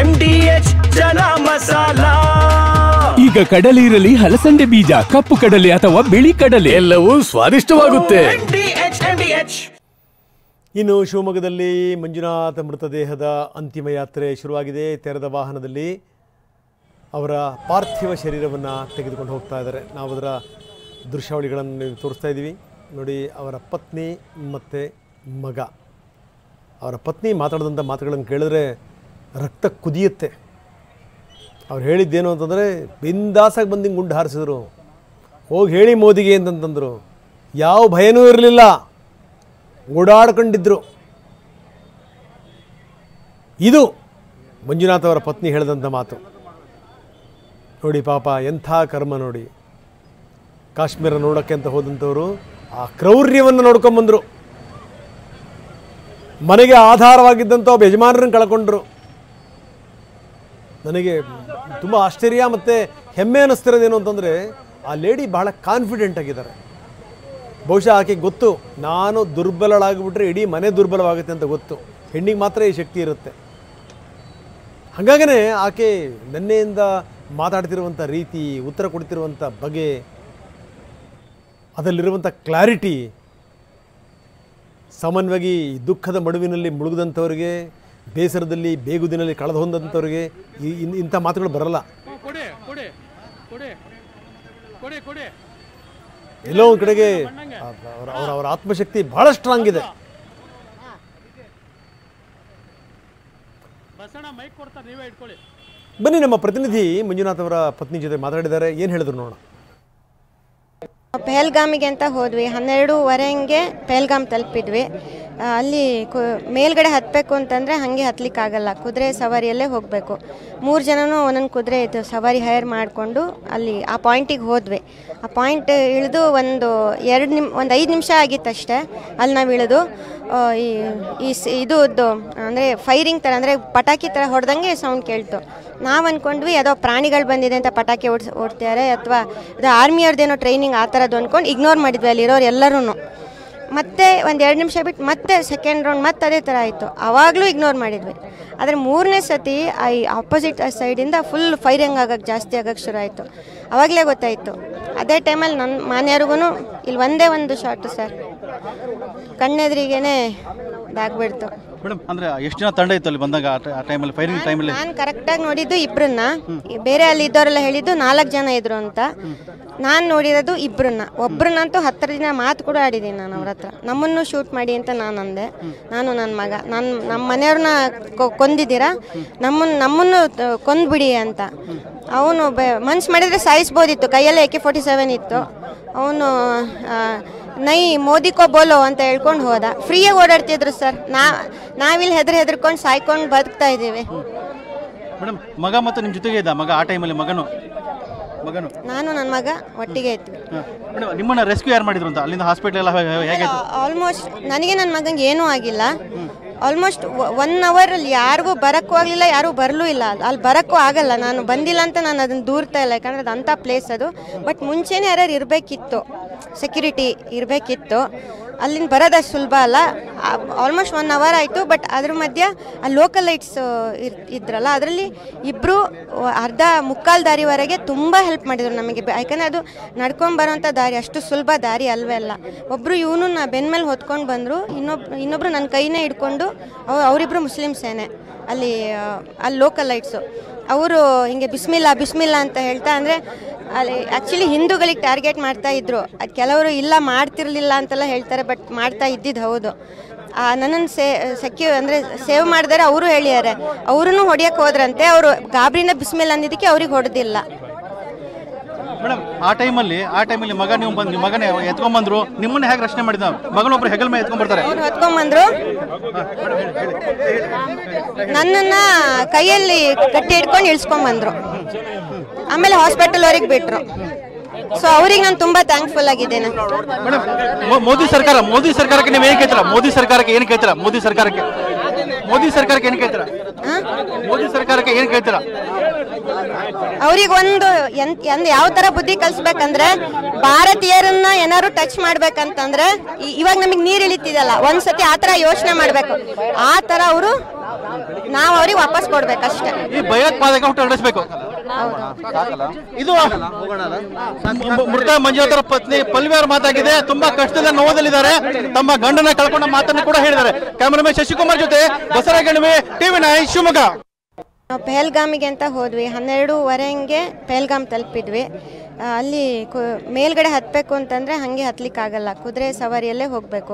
MDH ಜನ ಮಸಾಲಾ. ಈಗ ಕಡಲೆ ಇರಲಿ, ಹಲಸಂದೆ ಬೀಜ, ಕಪ್ಪು ಕಡಲೆ ಅಥವಾ ಬಿಳಿ ಕಡಲೆ, ಎಲ್ಲವೂ ಸ್ವಾದಿಷ್ಟವಾಗುತ್ತೆ. ಇನ್ನು ಶಿವಮೊಗ್ಗದಲ್ಲಿ ಮಂಜುನಾಥ ಮೃತದೇಹದ ಅಂತಿಮ ಯಾತ್ರೆ ಶುರುವಾಗಿದೆ. ತೆರೆದ ವಾಹನದಲ್ಲಿ ಅವರ ಪಾರ್ಥಿವ ಶರೀರವನ್ನು ತೆಗೆದುಕೊಂಡು ಹೋಗ್ತಾ ಇದ್ದಾರೆ. ನಾವು ಅದರ ದೃಶ್ಯಾವಳಿಗಳನ್ನು ತೋರಿಸ್ತಾ ಇದ್ದೀವಿ ನೋಡಿ. ಅವರ ಪತ್ನಿ ಮತ್ತು ಮಗ, ಅವರ ಪತ್ನಿ ಮಾತಾಡಿದಂಥ ಮಾತುಗಳನ್ನು ಕೇಳಿದ್ರೆ ರಕ್ತ ಕುದಿಯುತ್ತೆ. ಅವ್ರು ಹೇಳಿದ್ದೇನು ಅಂತಂದರೆ, ಬಿಂದಾಸಾಗಿ ಬಂದು ಗುಂಡು ಹಾರಿಸಿದ್ರು, ಹೋಗಿ ಹೇಳಿ ಮೋದಿಗೆ ಅಂತಂತಂದರು. ಯಾವ ಭಯನೂ ಇರಲಿಲ್ಲ, ಓಡಾಡ್ಕೊಂಡಿದ್ರು. ಇದು ಮಂಜುನಾಥ್ ಅವರ ಪತ್ನಿ ಹೇಳಿದಂಥ ಮಾತು ನೋಡಿ. ಪಾಪ ಎಂಥ ಕರ್ಮ ನೋಡಿ. ಕಾಶ್ಮೀರ ನೋಡೋಕ್ಕೆ ಅಂತ ಹೋದಂಥವರು ಆ ಕ್ರೌರ್ಯವನ್ನು ನೋಡ್ಕೊಂಬಂದರು. ಮನೆಗೆ ಆಧಾರವಾಗಿದ್ದಂಥ ಒಬ್ಬ ಯಜಮಾನರನ್ನು ಕಳ್ಕೊಂಡ್ರು. ನನಗೆ ತುಂಬ ಆಶ್ಚರ್ಯ ಮತ್ತು ಹೆಮ್ಮೆ ಅನ್ನಿಸ್ತಿರೋದೇನು ಅಂತಂದರೆ, ಆ ಲೇಡಿ ಬಹಳ ಕಾನ್ಫಿಡೆಂಟ್ ಆಗಿದ್ದಾರೆ. ಬಹುಶಃ ಆಕೆಗೆ ಗೊತ್ತು, ನಾನು ದುರ್ಬಲಳಾಗಿಬಿಟ್ರೆ ಇಡೀ ಮನೆ ದುರ್ಬಲವಾಗುತ್ತೆ ಅಂತ ಗೊತ್ತು. ಹೆಣ್ಣಿಗೆ ಮಾತ್ರ ಈ ಶಕ್ತಿ ಇರುತ್ತೆ. ಹಾಗಾಗೇ ಆಕೆ ನಿನ್ನೆಯಿಂದ ಮಾತಾಡ್ತಿರುವಂಥ ರೀತಿ, ಉತ್ತರ ಕೊಡ್ತಿರುವಂಥ ಬಗೆ, ಅದರಲ್ಲಿರುವಂಥ ಕ್ಲಾರಿಟಿ, ಸಾಮಾನ್ಯವಾಗಿ ದುಃಖದ ಮಡುವಿನಲ್ಲಿ ಮುಳುಗಿದಂಥವ್ರಿಗೆ, ಬೇಸರದಲ್ಲಿ ಬೇಗುದಿನಲ್ಲಿ ಕಳೆದು ಹೊಂದಂಥವ್ರಿಗೆ ಇಂಥ ಮಾತುಗಳು ಬರಲ್ಲ. ಎಲ್ಲೋ ಒಂದು ಕಡೆಗೆ ಅವರ ಆತ್ಮಶಕ್ತಿ ಬಹಳ ಸ್ಟ್ರಾಂಗ್ ಇದೆ. ಬನ್ನಿ, ನಮ್ಮ ಪ್ರತಿನಿಧಿ ಮಂಜುನಾಥ್ ಅವರ ಪತ್ನಿ ಜೊತೆ ಮಾತಾಡಿದ್ದಾರೆ. ಏನು ಹೇಳಿದ್ರು ನೋಡೋಣ. ಪೆಹಲ್ಗಾಮಿಗೆ ಅಂತ ಹೋದ್ವಿ. 12:15 ಪೆಹಲ್ಗಾಮ್ ತಲುಪಿದ್ವಿ. ಅಲ್ಲಿ ಮೇಲ್ಗಡೆ ಹತ್ತಬೇಕು ಅಂತಂದರೆ ಹಾಗೆ ಹತ್ತಲಿಕ್ಕಾಗಲ್ಲ, ಕುದುರೆ ಸವಾರಿಯಲ್ಲೇ ಹೋಗಬೇಕು. 3 ಜನನೂ ಒಂದೊಂದು ಕುದುರೆ ಇದು ಸವಾರಿ ಹೈರ್ ಮಾಡಿಕೊಂಡು ಅಲ್ಲಿ ಆ ಪಾಯಿಂಟಿಗೆ ಹೋದ್ವಿ. ಆ ಪಾಯಿಂಟ್ ಇಳಿದು ಒಂದು 5 ನಿಮಿಷ ಆಗಿತ್ತಷ್ಟೇ. ಅಲ್ಲಿ ನಾವು ಇಳಿದು ಇದು ಅಂದರೆ ಫೈರಿಂಗ್ ಥರ, ಅಂದರೆ ಪಟಾಕಿ ಥರ ಹೊಡೆದಂಗೆ ಸೌಂಡ್ ಕೇಳ್ತು. ನಾವು ಅಂದ್ಕೊಂಡ್ವಿ ಯಾವುದೋ ಪ್ರಾಣಿಗಳು ಬಂದಿದೆ ಅಂತ ಪಟಾಕಿ ಓಡ್ತಾರೆ, ಅಥವಾ ಅದು ಆರ್ಮಿಯವ್ರದ್ದೇನೋ ಟ್ರೈನಿಂಗ್ ಆ ಥರದ್ದು ಅಂದ್ಕೊಂಡು ಇಗ್ನೋರ್ ಮಾಡಿದ್ವಿ ಅಲ್ಲಿರೋರು ಎಲ್ಲರೂ. ಮತ್ತೆ ಒಂದು 2 ನಿಮಿಷ ಬಿಟ್ಟು ಮತ್ತೆ ಸೆಕೆಂಡ್ ರೌಂಡ್ ಮತ್ತೆ ಅದೇ ಥರ ಆಯಿತು. ಆವಾಗಲೂ ಇಗ್ನೋರ್ ಮಾಡಿದ್ವಿ. ಆದರೆ 3ನೇ ಸತಿ ಈ ಆಪೋಸಿಟ್ ಸೈಡಿಂದ ಫುಲ್ ಫೈರಿಂಗ್ ಜಾಸ್ತಿ ಆಗೋಕ್ಕೆ ಶುರು ಆಯಿತು. ಆವಾಗಲೇ ಗೊತ್ತಾಯಿತು. ಅದೇ ಟೈಮಲ್ಲಿ ನನ್ನ ಮಾನ್ಯರಿಗೂ ಇಲ್ಲಿ ಒಂದೇ ಒಂದು ಶಾರ್ಟು ಸರ್, ಕಣ್ಣೆದ್ರಿಗೇನೆ ಇದಾಗ್ಬಿಡ್ತು. ಮೇಡಮ್, ಅಂದರೆ ಎಷ್ಟು ಜನ ತಂಡ ಇತ್ತು ಅಲ್ಲಿ ಬಂದಾಗ ಆ ಟೈಮಲ್ಲಿ, ಫೈರಿಂಗ್ ಟೈಮಲ್ಲಿ? ನಾನು ಕರೆಕ್ಟಾಗಿ ನೋಡಿದ್ದು 2ರನ್ನ, ಬೇರೆ ಅಲ್ಲಿ ಇದ್ದವರೆಲ್ಲ ಹೇಳಿದ್ದು 4 ಜನ ಇದ್ರು ಅಂತ. ನಾನು ನೋಡಿರೋದು 2ರನ್ನ. ಒಬ್ಬರನ್ನಂತೂ 10 ದಿನ ಮಾತು ಕೂಡ ಆಡಿದ್ದೀನಿ ನಾನು ಅವ್ರ ಹತ್ರ. ನಮ್ಮನ್ನು ಶೂಟ್ ಮಾಡಿ ಅಂತ ನಾನು ಅಂದೆ. ನಾನು ನನ್ನ ಮಗ, ನಮ್ಮ ಮನೆಯವ್ರನ್ನ ಕೊಂದಿದ್ದೀರಾ, ನಮ್ಮನ್ನು ಕೊಂದ್ಬಿಡಿ ಅಂತ. ಅವನು ಮನ್ಸು ಮಾಡಿದರೆ ಸಾಯಿಸ್ಬೋದಿತ್ತು, ಕೈಯಲ್ಲೇ AK-47 ಇತ್ತು. ಅವನು ನೈ ಮೋದಿಕೋ ಬೋಲೋ ಅಂತ ಹೇಳ್ಕೊಂಡು ಹೋದ. ಫ್ರೀಯಾಗಿ ಓಡಾಡ್ತಿದ್ರು ಸರ್. ನಾವಿಲ್ಲಿ ಹೆದರ್ಕೊಂಡು ಸಾಯ್ಕೊಂಡು ಬದುಕ್ತಾ ಇದ್ದೀವಿ. ಮೇಡಮ್, ಮಗ ಮತ್ತು ನಿಮ್ಮ ಜೊತೆಗೆ ಇದ್ದ ಮಗ ಆ ಟೈಮಲ್ಲಿ? ಮಗನು ನಾನು ನನ್ನ ಮಗ ಒಟ್ಟಿಗೆ ಇದ್ವಿ. ನಿಮ್ಮನ್ನ ರೆಸ್ಕ್ಯೂ ಯಾರು ಮಾಡಿದ್ರು ಅಂತ ಅಲ್ಲಿಂದ ಹಾಸ್ಪಿಟಲ್ ಎಲ್ಲ ಹೇಗೆ? ಆಲ್ಮೋಸ್ಟ್ ನನಗೆ ನನ್ನ ಮಗಂಗೆ ಏನೂ ಆಗಿಲ್ಲ. ಆಲ್ಮೋಸ್ಟ್ 1 ಅವರಲ್ಲಿ ಯಾರಿಗೂ ಬರೋಕ್ಕೂ ಆಗಲಿಲ್ಲ, ಯಾರೂ ಬರಲೂ ಇಲ್ಲ. ಅಲ್ಲಿ ಬರೋಕ್ಕೂ ಆಗಲ್ಲ. ನಾನು ಬಂದಿಲ್ಲ ಅಂತ ನಾನು ಅದನ್ನು ದೂರ್ತಾ ಇಲ್ಲ, ಯಾಕಂದರೆ ಅದು ಅಂಥ ಪ್ಲೇಸ್ ಅದು. ಬಟ್ ಮುಂಚೆನೇ ಯಾರು ಇರಬೇಕಿತ್ತು, ಸೆಕ್ಯೂರಿಟಿ ಇರಬೇಕಿತ್ತು. ಅಲ್ಲಿಂದ ಬರೋದಷ್ಟು ಸುಲಭ ಅಲ್ಲ. ಆಲ್ಮೋಸ್ಟ್ 1 ಅವರ್ ಆಯಿತು. ಬಟ್ ಅದ್ರ ಮಧ್ಯೆ ಆ ಲೋಕಲ್ ಲೈಟ್ಸ್ ಇದ್ರಲ್ಲ, ಅದರಲ್ಲಿ 2 ಮುಕ್ಕಾಲು ದಾರಿವರೆಗೆ ತುಂಬ ಹೆಲ್ಪ್ ಮಾಡಿದರು ನಮಗೆ. ಯಾಕಂದರೆ ಅದು ನಡ್ಕೊಂಡು ಬರೋಂಥ ದಾರಿ ಅಷ್ಟು ಸುಲಭ ದಾರಿ ಅಲ್ವೇ ಅಲ್ಲ. ಒಬ್ಬರು ಇವನು ಬೆನ್ನ ಮೇಲೆ ಹೊತ್ಕೊಂಡು ಬಂದರು, ಇನ್ನೊಬ್ಬರು ನನ್ನ ಕೈನೇ ಹಿಡ್ಕೊಂಡು, ಅವರಿಬ್ಬರು ಮುಸ್ಲಿಮ್ಸೇನೆ ಅಲ್ಲಿ ಲೋಕಲ್ ಲೈಟ್ಸು. ಅವರು ಹಿಂಗೆ ಬಿಸ್ಮಿಲ್ಲಾ ಅಂತ ಹೇಳ್ತಾ, ಅಂದರೆ ಅಲ್ಲಿ ಆ್ಯಕ್ಚುಲಿ ಹಿಂದೂಗಳಿಗೆ ಟಾರ್ಗೆಟ್ ಮಾಡ್ತಾ ಇದ್ರು. ಅದು ಕೆಲವರು ಇಲ್ಲ ಮಾಡ್ತಿರ್ಲಿಲ್ಲ ಅಂತೆಲ್ಲ ಹೇಳ್ತಾರೆ, ಬಟ್ ಮಾಡ್ತಾ ಇದ್ದಿದ್ದು ಹೌದು. ನನ್ನನ್ನು ಅಂದರೆ ಸೇವ್ ಮಾಡಿದರೆ ಅವರು ಹೇಳಿದ್ದಾರೆ. ಅವರೂ ಹೊಡಿಯೋಕ್ಕೆ ಹೋದ್ರಂತೆ. ಅವರು ಗಾಬರಿನ ಬಿಸ್ಮಿಲ್ಲ ಅಂದಿದ್ದಕ್ಕೆ ಅವ್ರಿಗೆ ಹೊಡೆದಿಲ್ಲ. ಮೇಡಮ್, ಆ ಟೈಮಲ್ಲಿ ನೀವು ಮಗನೇ ಎತ್ಕೊಂಡ್ಬಂದ್ರು, ನಿಮ್ಮನ್ನ ಹೇಗೆ ರಕ್ಷಣೆ ಮಾಡಿದ? ಮಗನೊಬ್ರು ಹೆಗಲ್ ಮೇಲೆ ಎತ್ಕೊಂಡ್ಬರ್ತಾರೆ, ಅವ್ರು ಹೊತ್ಕೊಂಡ್ಬಂದ್ರು, ನನ್ನನ್ನು ಕೈಯಲ್ಲಿ ಕಟ್ಟಿ ಹಿಡ್ಕೊಂಡು ಇಳಿಸ್ಕೊಂಡ್ಬಂದ್ರು. ಆಮೇಲೆ ಹಾಸ್ಪಿಟಲ್ ಅವ್ರಿಗೆ ಬಿಟ್ರು. ಸೊ ಅವ್ರಿಗೆ ನಾನು ತುಂಬಾ ಥ್ಯಾಂಕ್ಫುಲ್ ಆಗಿದ್ದೇನೆ. ಮೋದಿ ಸರ್ಕಾರಕ್ಕೆ ನೀವು ಏನು ಕೇಳ್ತೀರಾ? ಮೋದಿ ಸರ್ಕಾರಕ್ಕೆ ಏನು ಕೇಳ್ತೀರಾ? ಅವ್ರಿಗೆ ಒಂದು ಯಾವ ತರ ಬುದ್ಧಿ ಕಲಿಸ್ಬೇಕಂದ್ರೆ, ಭಾರತೀಯರನ್ನ ಏನಾದ್ರು ಟಚ್ ಮಾಡ್ಬೇಕಂತಂದ್ರೆ, ಇವಾಗ ನಮಗೆ ನೀರು ಇಳಿತಿದಲ್ಲ, ಒಂದ್ಸತಿ ಆ ತರ ಯೋಚನೆ ಮಾಡ್ಬೇಕು. ಆ ತರ ಅವರು ನಾವು ಅವ್ರಿಗೆ ವಾಪಸ್ ಕೊಡ್ಬೇಕಷ್ಟೇ. ಈ ಭಯೋತ್ಪಾದಕ ಹೊರಡಿಸಬೇಕು. ಇದು ಮೃತ ಮಂಜುನಾಥರ ಪತ್ನಿ ಪಲ್ವಿ ಅವರ ಮಾತಾಗಿದೆ. ತುಂಬಾ ಕಷ್ಟದ ನೋವದಲ್ಲಿದ್ದಾರೆ. ತಮ್ಮ ಗಂಡನ ಕಳ್ಕೊಂಡ ಮಾತನ್ನು ಕೂಡ ಹೇಳಿದ್ದಾರೆ. ಕ್ಯಾಮರಾಮನ್ ಶಶಿಕುಮಾರ್ ಜೊತೆ ಬಸವರಾಜ್, TV9 ಶಿವಮೊಗ್ಗ. ನಾವು ಪೆಹಲ್ಗಾಮಿಗೆ ಅಂತ ಹೋದ್ವಿ. 12:15 ಪೆಹಲ್ಗಾಮ್ ತಲುಪಿದ್ವಿ. ಅಲ್ಲಿ ಮೇಲ್ಗಡೆ ಹತ್ತಬೇಕು ಅಂತಂದರೆ ಹಾಗೆ ಹತ್ತಲಿಕ್ಕಾಗಲ್ಲ, ಕುದುರೆ ಸವಾರಿಯಲ್ಲೇ ಹೋಗಬೇಕು.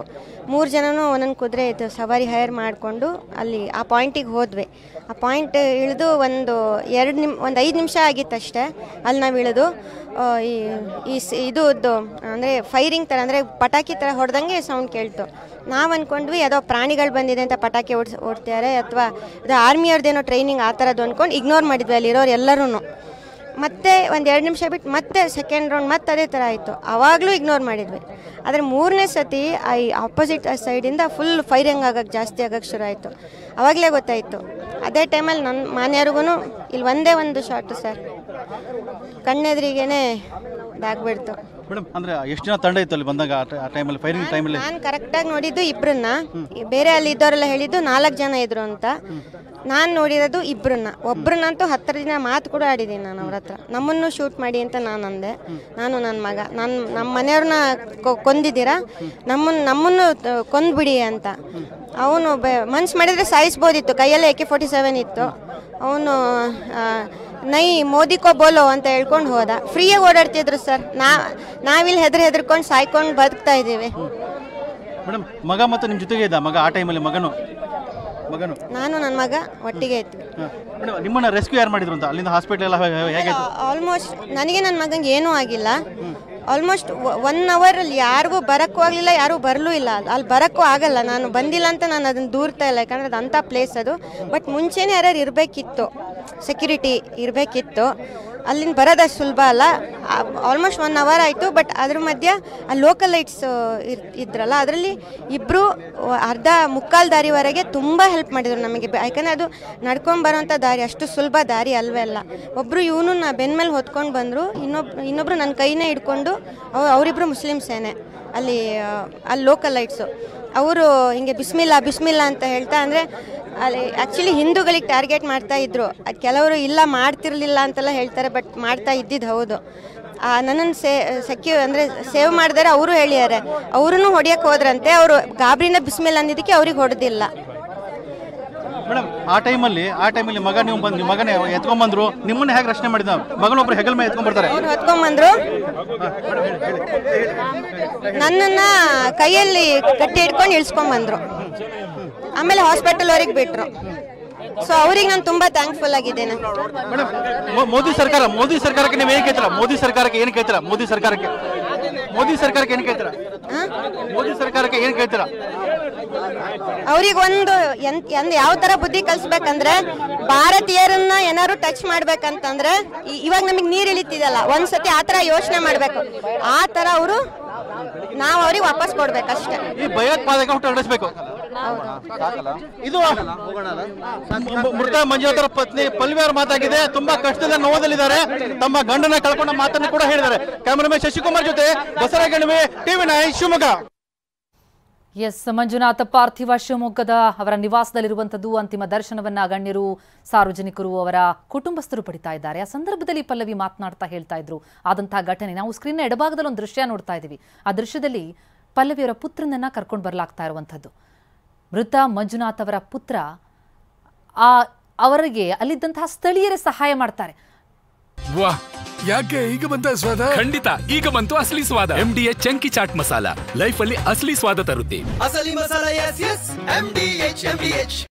3 ಜನನೂ ಒಂದೊಂದು ಕುದುರೆ ಸವಾರಿ ಹೈರ್ ಮಾಡಿಕೊಂಡು ಅಲ್ಲಿ ಆ ಪಾಯಿಂಟಿಗೆ ಹೋದ್ವಿ. ಆ ಪಾಯಿಂಟ್ ಇಳಿದು ಒಂದು 5 ನಿಮಿಷ ಆಗಿತ್ತಷ್ಟೇ. ಅಲ್ಲಿ ನಾವು ಇಳಿದು ಇದು ಅಂದರೆ ಫೈರಿಂಗ್ ಥರ, ಅಂದರೆ ಪಟಾಕಿ ಥರ ಹೊಡೆದಂಗೆ ಸೌಂಡ್ ಕೇಳ್ತು. ನಾವು ಅಂದ್ಕೊಂಡ್ವಿ ಯಾವುದೋ ಪ್ರಾಣಿಗಳು ಬಂದಿದೆ ಅಂತ ಪಟಾಕಿ ಓಡ್ತಾರೆ, ಅಥವಾ ಅದು ಆರ್ಮಿಯವ್ರದ್ದೇನೋ ಟ್ರೈನಿಂಗ್ ಆ ಥರದ್ದು ಅಂದ್ಕೊಂಡು ಇಗ್ನೋರ್ ಮಾಡಿದ್ವಿ ಅಲ್ಲಿರೋರು ಎಲ್ಲರೂ. ಮತ್ತೆ ಒಂದು 2 ನಿಮಿಷ ಬಿಟ್ಟು ಮತ್ತೆ ಸೆಕೆಂಡ್ ರೌಂಡ್ ಮತ್ತೆ ಅದೇ ಥರ ಆಯಿತು. ಆವಾಗಲೂ ಇಗ್ನೋರ್ ಮಾಡಿದ್ವಿ. ಆದರೆ 3ನೇ ಸತಿ ಈ ಆಪೋಸಿಟ್ ಸೈಡಿಂದ ಫುಲ್ ಫೈರಿಂಗ್ ಜಾಸ್ತಿ ಆಗೋಕ್ಕೆ ಶುರು ಆಯಿತು. ಆವಾಗಲೇ ಗೊತ್ತಾಯಿತು. ಅದೇ ಟೈಮಲ್ಲಿ ನನ್ನ ಮಾನ್ಯರಿಗೂ ಇಲ್ಲಿ ಒಂದೇ ಒಂದು ಶಾರ್ಟು ಸರ್, ಕಣ್ಣೆದ್ರಿಗೇನೆ ಇದಾಗ್ಬಿಡ್ತು. ಮೇಡಮ್, ಅಂದ್ರೆ ಎಷ್ಟು ಜನ ತಂಡ ಇತ್ತು ಅಲ್ಲಿ ಬಂದಾಗ ಆ ಟೈಮಲ್ಲಿ, ಫೈರಿಂಗ್ ಟೈಮಲ್ಲಿ? ನಾನು ಕರೆಕ್ಟಾಗಿ ನೋಡಿದ್ದು 2ರನ್ನ. ಬೇರೆ ಅಲ್ಲಿ ಇದ್ದವರೆಲ್ಲ ಹೇಳಿದ್ದು 4 ಜನ ಇದ್ರು ಅಂತ. ನಾನು ನೋಡಿರೋದು 2ರನ್ನ. ಒಬ್ಬರನ್ನಂತೂ 10 ದಿನ ಮಾತು ಕೂಡ ಆಡಿದ್ದೀನಿ ನಾನು ಅವ್ರ ಹತ್ರ. ನಮ್ಮನ್ನು ಶೂಟ್ ಮಾಡಿ ಅಂತ ನಾನು ಅಂದೆ. ನಾನು ನನ್ನ ಮಗ, ನಮ್ಮ ಮನೆಯವ್ರನ್ನ ಕೊಂದಿದ್ದೀರಾ, ನಮ್ಮನ್ನು ಕೊಂದ್ಬಿಡಿ ಅಂತ. ಅವನು ಮನ್ಸು ಮಾಡಿದರೆ ಸಾಯಿಸ್ಬೋದಿತ್ತು, ಕೈಯಲ್ಲೇ AK-47 ಇತ್ತು. ಅವನು ನೈ ಮೋದಿಕೋ ಬೋಲೋ ಅಂತ ಹೇಳ್ಕೊಂಡು ಹೋದ. ಫ್ರೀಯಾಗಿ ಓಡಾಡ್ತಿದ್ರು ಸರ್. ನಾವಿಲ್ಲಿ ಹೆದರ್ಕೊಂಡು ಸಾಯ್ಕೊಂಡು ಬದುಕ್ತಾ ಇದ್ದೀವಿ. ಮೇಡಮ್, ಮಗ ಮತ್ತು ನಿಮ್ಮ ಜೊತೆಗೆ ಇದ್ದ ಮಗ ಆ ಟೈಮಲ್ಲಿ? ಮಗನು ನಾನು ನನ್ನ ಮಗ ಒಟ್ಟಿಗೆ ಇದ್ವಿ. ನಿಮ್ಮನ್ನ ರೆಸ್ಕ್ಯೂ ಯಾರು ಮಾಡಿದ್ರು ಅಂತ? ಅಲ್ಲಿಂದ ಹಾಸ್ಪಿಟಲ್ ಎಲ್ಲ ಹೇಗೆ? ಆಲ್ಮೋಸ್ಟ್ ನನಗೆ ನನ್ನ ಮಗಂಗೆ ಏನೂ ಆಗಿಲ್ಲ. ಆಲ್ಮೋಸ್ಟ್ 1 ಅವರಲ್ಲಿ ಯಾರಿಗೂ ಬರೋಕ್ಕೂ ಆಗಲಿಲ್ಲ, ಯಾರೂ ಬರಲೂ ಇಲ್ಲ. ಅಲ್ಲಿ ಬರೋಕ್ಕೂ ಆಗಲ್ಲ. ನಾನು ಬಂದಿಲ್ಲ ಅಂತ ನಾನು ಅದನ್ನು ದೂರ್ತಾ ಇಲ್ಲ, ಯಾಕಂದರೆ ಅದು ಅಂಥ ಪ್ಲೇಸ್ ಅದು. ಬಟ್ ಮುಂಚೆನೇ ಯಾರು ಇರಬೇಕಿತ್ತು, ಸೆಕ್ಯೂರಿಟಿ ಇರಬೇಕಿತ್ತು. ಅಲ್ಲಿಂದ ಬರೋದಷ್ಟು ಸುಲಭ ಅಲ್ಲ. ಆಲ್ಮೋಸ್ಟ್ 1 ಅವರ್ ಆಯಿತು. ಬಟ್ ಅದ್ರ ಮಧ್ಯೆ ಆ ಲೋಕಲ್ ಲೈಟ್ಸ್ ಇದ್ರಲ್ಲ, ಅದರಲ್ಲಿ ಇಬ್ಬರು ಮುಕ್ಕಾಲು ದಾರಿವರೆಗೆ ತುಂಬ ಹೆಲ್ಪ್ ಮಾಡಿದರು ನಮಗೆ. ಯಾಕಂದರೆ ಅದು ನಡ್ಕೊಂಡು ಬರೋಂಥ ದಾರಿ ಅಷ್ಟು ಸುಲಭ ದಾರಿ ಅಲ್ವೇ ಅಲ್ಲ. ಒಬ್ಬರು ಇವನು ಬೆನ್ನ ಮೇಲೆ ಹೊತ್ಕೊಂಡು ಬಂದರು, ಇನ್ನೊಬ್ಬರು ನನ್ನ ಕೈನೇ ಹಿಡ್ಕೊಂಡು, ಅವರಿಬ್ಬರು ಮುಸ್ಲಿಮ್ಸೇನೆ ಅಲ್ಲಿ ಲೋಕಲ್ ಲೈಟ್ಸು. ಅವರು ಹಿಂಗೆ ಬಿಸ್ಮಿಲ್ಲಾ ಅಂತ ಹೇಳ್ತಾ, ಅಂದರೆ ಅಲ್ಲಿ ಆ್ಯಕ್ಚುಲಿ ಹಿಂದೂಗಳಿಗೆ ಟಾರ್ಗೆಟ್ ಮಾಡ್ತಾ ಇದ್ರು. ಅದು ಕೆಲವರು ಇಲ್ಲ ಮಾಡ್ತಿರ್ಲಿಲ್ಲ ಅಂತೆಲ್ಲ ಹೇಳ್ತಾರೆ, ಬಟ್ ಮಾಡ್ತಾ ಇದ್ದಿದ್ದು ಹೌದು. ನನ್ನನ್ನು ಅಂದರೆ ಸೇವ್ ಮಾಡಿದರೆ ಅವರು ಹೇಳಿದ್ದಾರೆ. ಅವರೂ ಹೊಡಿಯೋಕ್ಕೆ ಹೋದ್ರಂತೆ. ಅವರು ಗಾಬರಿನ ಬಿಸ್ಮಿಲ್ಲ ಅಂದಿದ್ದಕ್ಕೆ ಅವ್ರಿಗೆ ಹೊಡೆದಿಲ್ಲ. ಮೇಡಮ್, ಆ ಟೈಮಲ್ಲಿ ಮಗ ನೀವು ಮಗನೇ ಎತ್ಕೊಂಡ್ಬಂದ್ರು, ನಿಮ್ಮನ್ನ ಹೇಗೆ ರಕ್ಷಣೆ ಮಾಡಿದ? ಮಗನೊಬ್ರು ಹೆಗಲ್ ಮೇಲೆ ಎತ್ಕೊಂಡ್ಬರ್ತಾರೆ. ಅವ್ರು ಹೊತ್ಕೊಂಡ್ಬಂದ್ರು, ನನ್ನನ್ನು ಕೈಯಲ್ಲಿ ಕಟ್ಟಿ ಹಿಡ್ಕೊಂಡು ಇಳಿಸ್ಕೊಂಡ್ಬಂದ್ರು. ಆಮೇಲೆ ಹಾಸ್ಪಿಟಲ್ ಅವ್ರಿಗೆ ಬಿಟ್ರು. ಸೊ ಅವ್ರಿಗೆ ನಾನು ತುಂಬಾ ಥ್ಯಾಂಕ್ಫುಲ್ ಆಗಿದ್ದೇನೆ. ಮೋದಿ ಸರ್ಕಾರಕ್ಕೆ ನೀವು ಏನು ಕೇಳ್ತೀರಾ? ಮೋದಿ ಸರ್ಕಾರಕ್ಕೆ ಏನು ಕೇಳ್ತೀರಾ? ಮೋದಿ ಸರ್ಕಾರಕ್ಕೆ ಏನು ಕೇಳ್ತೀರಾ? ಅವ್ರಿಗೆ ಒಂದು ಯಾವ ತರ ಬುದ್ಧಿ ಕಲಿಸ್ಬೇಕಂದ್ರೆ, ಭಾರತೀಯರನ್ನ ಏನಾದ್ರು ಟಚ್ ಮಾಡ್ಬೇಕಂತಂದ್ರೆ, ಇವಾಗ ನಮಗೆ ನೀರು ಇಳಿತಿದಲ್ಲ, ಒಂದ್ಸತಿ ಆ ತರ ಯೋಚನೆ ಮಾಡ್ಬೇಕು. ಆ ತರ ಅವರು ನಾವು ಅವ್ರಿಗೆ ವಾಪಸ್ ಕೊಡ್ಬೇಕಷ್ಟೇ. ಈ ಭಯೋತ್ಪಾದಕ ಹೊರಡಿಸಬೇಕು. ಇದು ಮೃತ ಮಂಜುನಾಥರ ಪತ್ನಿ ಪಲ್ವಿ ಅವರ ಮಾತಾಗಿದೆ. ತುಂಬಾ ಕಷ್ಟದ ನೋವದಲ್ಲಿದ್ದಾರೆ. ತಮ್ಮ ಗಂಡನ ಕಳ್ಕೊಂಡ ಮಾತನ್ನು ಕೂಡ ಹೇಳಿದ್ದಾರೆ. ಕ್ಯಾಮರಾಮನ್ ಶಶಿಕುಮಾರ್ ಜೊತೆ ಬಸವರಾಜ್, TV9 ಶಿವಮೊಗ್ಗ. ಎಸ್, ಮಂಜುನಾಥ ಪಾರ್ಥಿವ ಶಿವಮೊಗ್ಗದ ಅವರ ನಿವಾಸದಲ್ಲಿರುವಂಥದ್ದು. ಅಂತಿಮ ದರ್ಶನವನ್ನ ಗಣ್ಯರು, ಸಾರ್ವಜನಿಕರು, ಅವರ ಕುಟುಂಬಸ್ಥರು ಪಡಿತಾ ಇದ್ದಾರೆ. ಆ ಸಂದರ್ಭದಲ್ಲಿ ಪಲ್ಲವಿ ಮಾತನಾಡ್ತಾ ಹೇಳ್ತಾ ಇದ್ರು ಆದಂತಹ ಘಟನೆ. ನಾವು ಸ್ಕ್ರೀನ್ನ ಎಡಭಾಗದಲ್ಲಿ ಒಂದು ದೃಶ್ಯ ನೋಡ್ತಾ ಇದ್ದೀವಿ. ಆ ದೃಶ್ಯದಲ್ಲಿ ಪಲ್ಲವಿಯವರ ಪುತ್ರನನ್ನ ಕರ್ಕೊಂಡು ಬರಲಾಗ್ತಾ ಇರುವಂಥದ್ದು. ಮೃತ ಮಂಜುನಾಥ್ ಅವರ ಪುತ್ರ ಅವರಿಗೆ ಅಲ್ಲಿದ್ದಂತಹ ಸ್ಥಳೀಯರೇ ಸಹಾಯ ಮಾಡ್ತಾರೆ. ವಾಹ್, ಯಾಕೆ ಈಗ ಬಂತ ಸ್ವಾದ? ಖಂಡಿತ ಈಗ ಬಂತು ಅಸಲಿ ಸ್ವಾದ. MDH chunky chaat masala life ಅಲ್ಲಿ ಅಸಲಿ ಸ್ವಾದ ತರುತ್ತೆ. ಅಸಲಿ ಮಸಾಲ, MDH